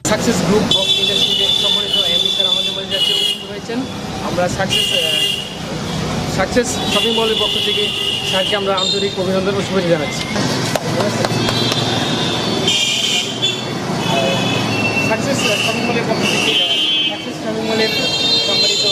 Success group of ইন্ডাস্ট্রিতে সম্মানিত MD sir আমাদের মাঝে আজকে উপস্থিত হয়েছেন। আমরা সাকসেস শপিং মলের পক্ষ থেকে স্যারকে আমরা আন্তরিক অভিনন্দন ও শুভেচ্ছা জানাচ্ছি। সাকসেস শপিং মলের পক্ষ থেকে সাকসেস শপিং মলের সম্মানিত